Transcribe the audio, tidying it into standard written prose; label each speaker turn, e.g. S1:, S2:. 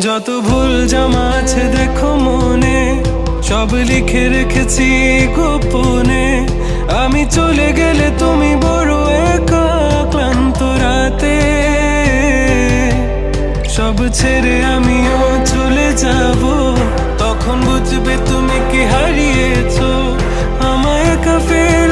S1: যত ভুল জামা আছে দেখো মনে, সব লিখে রেখেছি গোপনে। আমি চলে গেলে তুমি বড় একা ক্লান্ত রাতে, সব ছেড়ে আমিও চলে যাব। তখন বুঝবে তুমি কি হারিয়েছো, আমায় একা ফেলে